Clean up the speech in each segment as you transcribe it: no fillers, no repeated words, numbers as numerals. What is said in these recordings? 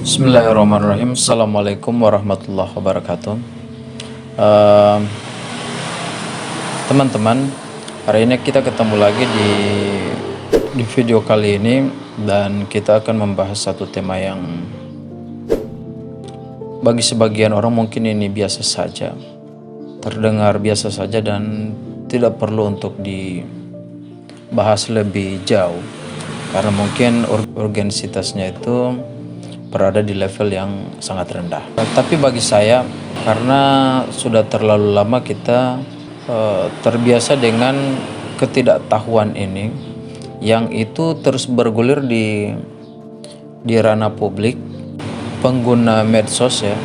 Bismillahirrahmanirrahim. Assalamualaikum warahmatullahi wabarakatuh. Ehm, Teman-teman, hari ini kita ketemu lagi di video kali ini, dan kita akan membahas satu tema yang bagi sebagian orang mungkin ini biasa saja, terdengar biasa saja dan tidak perlu untuk dibahas lebih jauh, karena mungkin urgensitasnya itu berada di level yang sangat rendah. Tapi bagi saya, karena sudah terlalu lama kita terbiasa dengan ketidaktahuan ini, yang itu terus bergulir di ranah publik, pengguna medsos ya,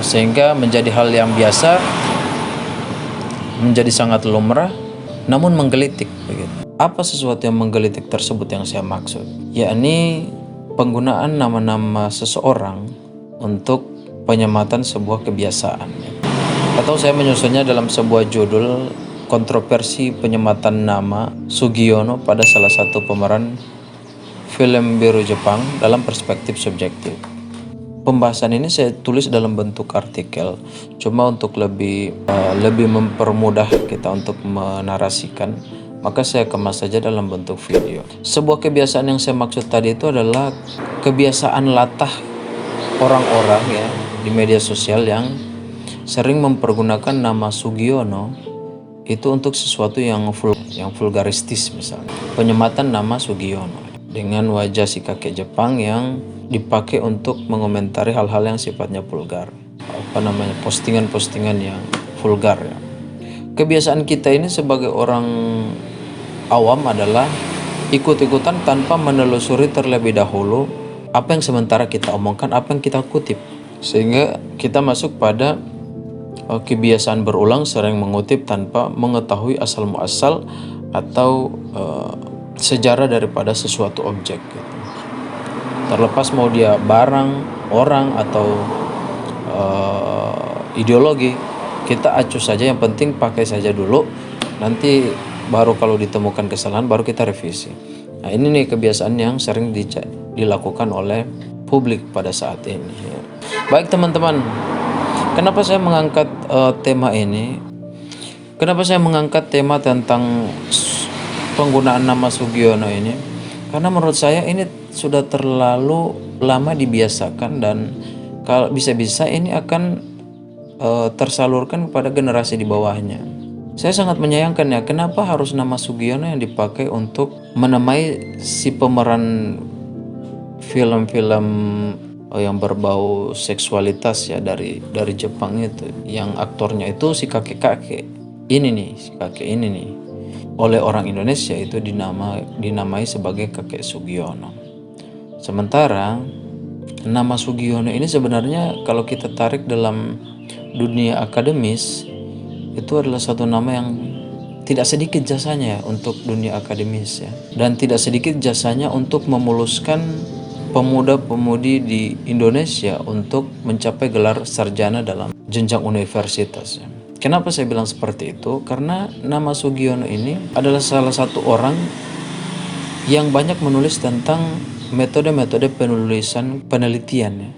sehingga menjadi hal yang biasa, menjadi sangat lumrah, namun menggelitik begitu. Apa sesuatu yang menggelitik tersebut yang saya maksud? Yakni penggunaan nama-nama seseorang untuk penyematan sebuah kebiasaan. Atau saya menyusunnya dalam sebuah judul, kontroversi penyematan nama Sugiono pada salah satu pemeran film biru Jepang dalam perspektif subjektif. Pembahasan ini saya tulis dalam bentuk artikel, cuma untuk lebih mempermudah kita untuk menarasikan, maka saya kemas saja dalam bentuk video. Sebuah kebiasaan yang saya maksud tadi itu adalah kebiasaan latah orang-orang ya di media sosial yang sering mempergunakan nama Sugiono itu untuk sesuatu yang vulgaristis, misalnya penyematan nama Sugiono dengan wajah si kakek Jepang yang dipakai untuk mengomentari hal-hal yang sifatnya vulgar, postingan-postingan yang vulgar ya. Kebiasaan kita ini sebagai orang awam adalah ikut-ikutan tanpa menelusuri terlebih dahulu apa yang sementara kita omongkan, apa yang kita kutip, sehingga kita masuk pada kebiasaan berulang sering mengutip tanpa mengetahui asal muasal atau sejarah daripada sesuatu objek gitu. Terlepas mau dia barang, orang, atau ideologi, kita acuh saja, yang penting pakai saja dulu, nanti baru kalau ditemukan kesalahan baru kita revisi. Nah, ini nih kebiasaan yang sering dilakukan oleh publik pada saat ini ya. Baik teman-teman, kenapa saya mengangkat tema ini? Kenapa saya mengangkat tema tentang penggunaan nama Sugiono ini? Karena menurut saya ini sudah terlalu lama dibiasakan, dan kalau bisa-bisa ini akan tersalurkan kepada generasi di bawahnya. Saya sangat menyayangkan ya, kenapa harus nama Sugiono yang dipakai untuk menamai si pemeran film-film yang berbau seksualitas ya dari Jepang itu, yang aktornya itu si kakek ini nih oleh orang Indonesia itu dinamai sebagai kakek Sugiono. Sementara nama Sugiono ini sebenarnya kalau kita tarik dalam dunia akademis, itu adalah satu nama yang tidak sedikit jasanya untuk dunia akademis ya, dan tidak sedikit jasanya untuk memuluskan pemuda-pemudi di Indonesia untuk mencapai gelar sarjana dalam jenjang universitas ya. Kenapa saya bilang seperti itu? Karena nama Sugiono ini adalah salah satu orang yang banyak menulis tentang metode-metode penelitian ya,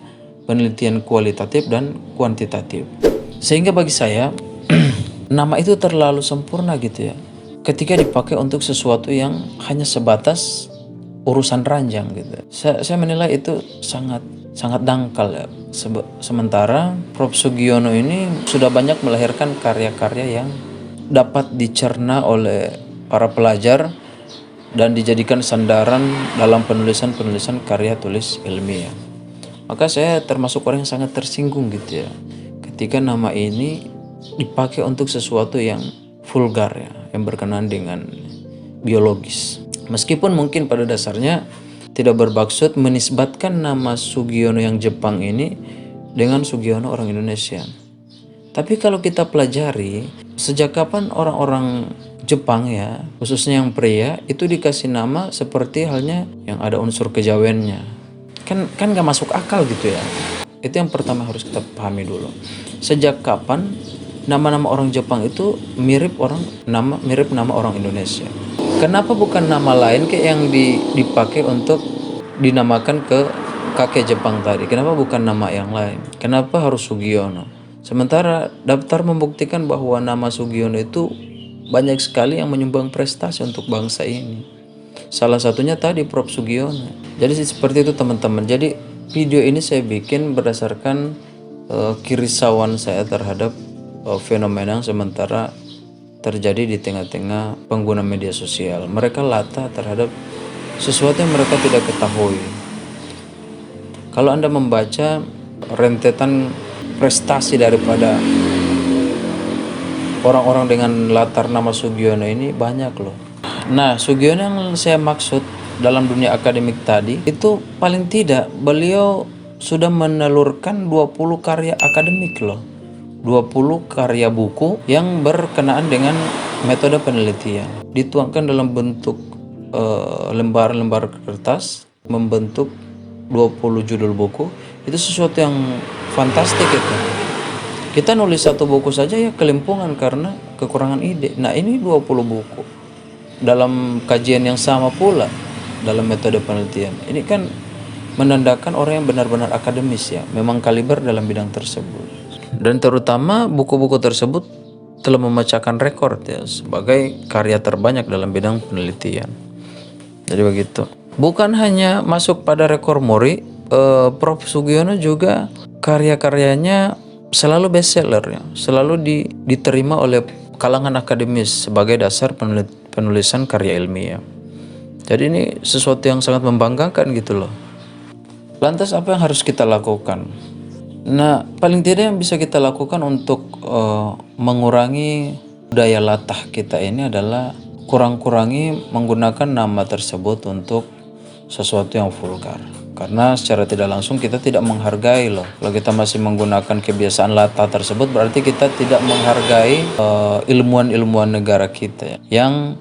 penelitian kualitatif dan kuantitatif, sehingga bagi saya nama itu terlalu sempurna gitu ya, ketika dipakai untuk sesuatu yang hanya sebatas urusan ranjang gitu. Saya menilai itu sangat dangkal ya. Sementara Prof. Sugiono ini sudah banyak melahirkan karya-karya yang dapat dicerna oleh para pelajar dan dijadikan sandaran dalam penulisan karya tulis ilmiah. Maka saya termasuk orang yang sangat tersinggung gitu ya, ketika nama ini dipakai untuk sesuatu yang vulgar ya, yang berkenaan dengan biologis. Meskipun mungkin pada dasarnya tidak bermaksud menisbatkan nama Sugiono yang Jepang ini dengan Sugiono orang Indonesia. Tapi kalau kita pelajari, sejak kapan orang-orang Jepang ya, khususnya yang pria, itu dikasih nama seperti halnya yang ada unsur kejawennya. Kan gak masuk akal gitu ya. Itu yang pertama harus kita pahami dulu. Sejak kapan nama-nama orang Jepang itu mirip nama orang Indonesia? Kenapa bukan nama lain kayak yang dipakai untuk dinamakan ke kakek Jepang tadi, kenapa bukan nama yang lain? Kenapa harus Sugiono? Sementara daftar membuktikan bahwa nama Sugiono itu banyak sekali yang menyumbang prestasi untuk bangsa ini. Salah satunya tadi Prof Sugiono. Jadi seperti itu teman-teman. Jadi video ini saya bikin berdasarkan kerisauan saya terhadap fenomena yang sementara terjadi di tengah-tengah pengguna media sosial. Mereka latah terhadap sesuatu yang mereka tidak ketahui. Kalau Anda membaca rentetan prestasi daripada orang-orang dengan latar nama Sugiono ini banyak loh. Nah, Sugiono yang saya maksud dalam dunia akademik tadi itu paling tidak beliau sudah menelurkan 20 karya akademik loh. 20 karya buku yang berkenaan dengan metode penelitian. Dituangkan dalam bentuk lembar-lembar kertas, membentuk 20 judul buku. Itu sesuatu yang fantastik itu. Kita nulis satu buku saja ya kelimpungan karena kekurangan ide. Nah, ini 20 buku dalam kajian yang sama pula dalam metode penelitian. Ini kan menandakan orang yang benar-benar akademis ya, memang kaliber dalam bidang tersebut. Dan terutama buku-buku tersebut telah memecahkan rekor ya sebagai karya terbanyak dalam bidang penelitian. Jadi begitu. Bukan hanya masuk pada rekor muri, Prof Sugiono juga karya-karyanya selalu bestseller ya, selalu diterima oleh kalangan akademis sebagai dasar penulisan karya ilmiah. Jadi ini sesuatu yang sangat membanggakan gitu loh. Lantas apa yang harus kita lakukan? Nah, paling tidak yang bisa kita lakukan untuk mengurangi daya latah kita ini adalah kurang-kurangi menggunakan nama tersebut untuk sesuatu yang vulgar. Karena secara tidak langsung kita tidak menghargai loh. Kalau kita masih menggunakan kebiasaan latah tersebut berarti kita tidak menghargai ilmuwan-ilmuwan negara kita ya, yang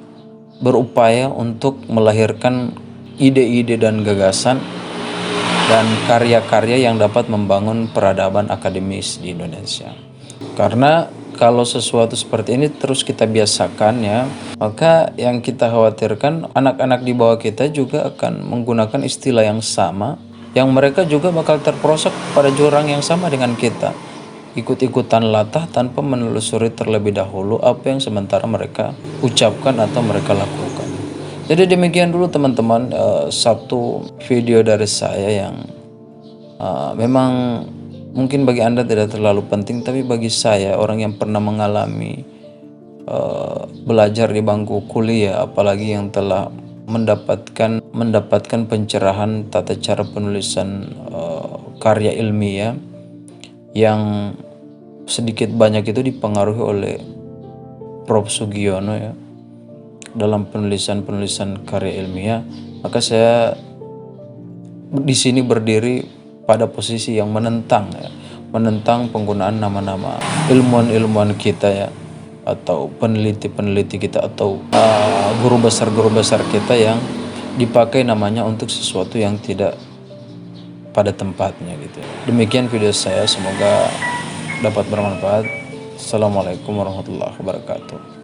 berupaya untuk melahirkan ide-ide dan gagasan dan karya-karya yang dapat membangun peradaban akademis di Indonesia. Karena kalau sesuatu seperti ini terus kita biasakan ya, maka yang kita khawatirkan anak-anak di bawah kita juga akan menggunakan istilah yang sama, yang mereka juga bakal terperosok pada jurang yang sama dengan kita, ikut-ikutan latah tanpa menelusuri terlebih dahulu apa yang sementara mereka ucapkan atau mereka lakukan. Jadi demikian dulu teman-teman, satu video dari saya yang memang mungkin bagi Anda tidak terlalu penting, tapi bagi saya orang yang pernah mengalami belajar di bangku kuliah, apalagi yang telah mendapatkan pencerahan tata cara penulisan karya ilmiah yang sedikit banyak itu dipengaruhi oleh Prof Sugiono ya dalam penulisan karya ilmiah, maka saya di sini berdiri pada posisi yang menentang ya, menentang penggunaan nama-nama ilmuwan-ilmuwan kita ya, atau peneliti-peneliti kita, atau guru besar kita yang dipakai namanya untuk sesuatu yang tidak pada tempatnya gitu. Demikian video saya, semoga dapat bermanfaat. Assalamualaikum warahmatullahi wabarakatuh.